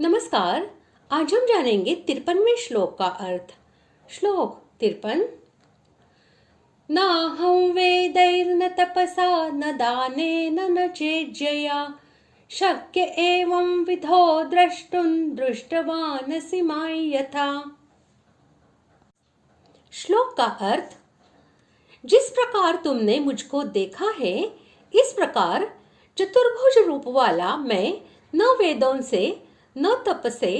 नमस्कार। आज हम जानेंगे 53वें श्लोक का अर्थ। श्लोक 53। नाहं वेदैर्न तपसा न दानेन न चेज्जया शक्य एवं विधो द्रष्टुं दृष्टवानसि मां यथा। श्लोक का अर्थ, जिस प्रकार तुमने मुझको देखा है, इस प्रकार चतुर्भुज रूप वाला मैं न वेदों से, न तप से,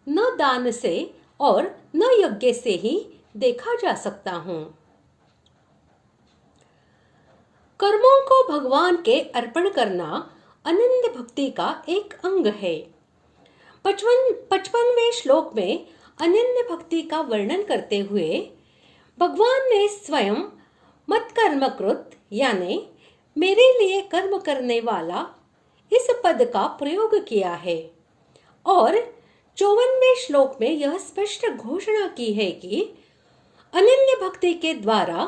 न दान से और न यज्ञ से ही देखा जा सकता हूं। कर्मों को भगवान के अर्पण करना अनन्य भक्ति का एक अंग है। 55वें श्लोक में अनन्य भक्ति का वर्णन करते हुए भगवान ने स्वयं मत कर्म कृत यानी मेरे लिए कर्म करने वाला इस पद का प्रयोग किया है और 54वें श्लोक में यह स्पष्ट घोषणा की है कि अनन्य भक्ति के द्वारा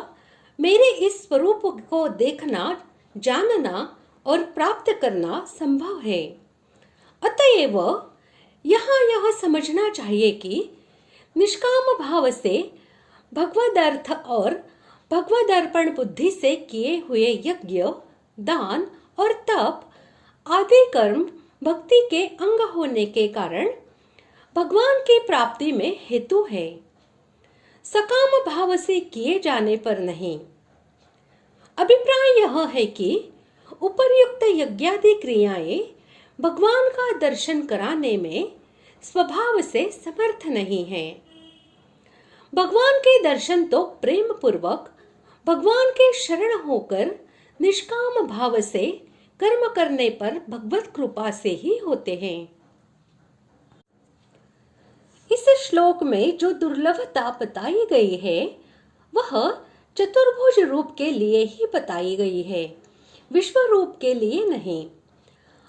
मेरे इस स्वरूप को देखना, जानना और प्राप्त करना संभव है। अतएव यहाँ यह समझना चाहिए कि निष्काम भाव से भगवदर्थ और भगवदर्पण बुद्धि से किए हुए यज्ञ, दान और तप आदि कर्म भक्ति के अंग होने के कारण भगवान की प्राप्ति में हेतु है, सकाम भाव से किए जाने पर नहीं। अभिप्राय यह है कि उपर्युक्त यज्ञादि क्रियाएं भगवान का दर्शन कराने में स्वभाव से समर्थ नहीं है। भगवान के दर्शन तो प्रेम पूर्वक भगवान के शरण होकर निष्काम भाव से कर्म करने पर भगवत कृपा से ही होते हैं। इस श्लोक में जो दुर्लभता बताई गई है वह चतुर्भुज रूप के लिए ही बताई गई है, विश्व रूप के लिए नहीं।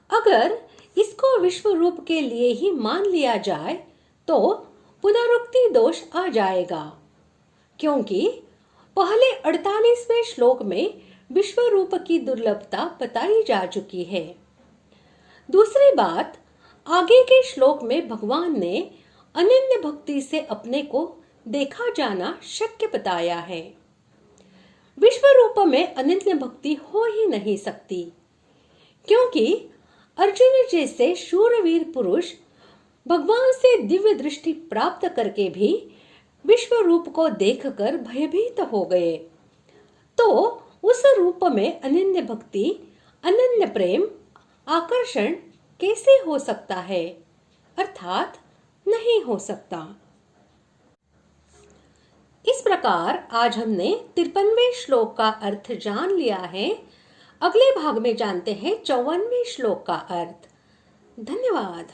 अगर इसको विश्व रूप के लिए ही मान लिया जाए तो पुनरुक्ति दोष आ जाएगा, क्योंकि पहले 48वें श्लोक में विश्व रूप की दुर्लभता बताई जा चुकी है। दूसरी बात, आगे के श्लोक में भगवान ने अनन्य भक्ति से अपने को देखा जाना शक्य बताया है। विश्व रूप में अनन्य भक्ति हो ही नहीं सकती, क्योंकि अर्जुन जैसे शूरवीर पुरुष भगवान से दिव्य दृष्टि प्राप्त करके भी विश्व रूप को देखकर भयभीत हो गए। तो उस रूप में अनन्य भक्ति, अनन्य प्रेम, आकर्षण कैसे हो सकता है? अर्थात नहीं हो सकता। इस प्रकार आज हमने 53वें श्लोक का अर्थ जान लिया है। अगले भाग में जानते हैं 54वें श्लोक का अर्थ। धन्यवाद।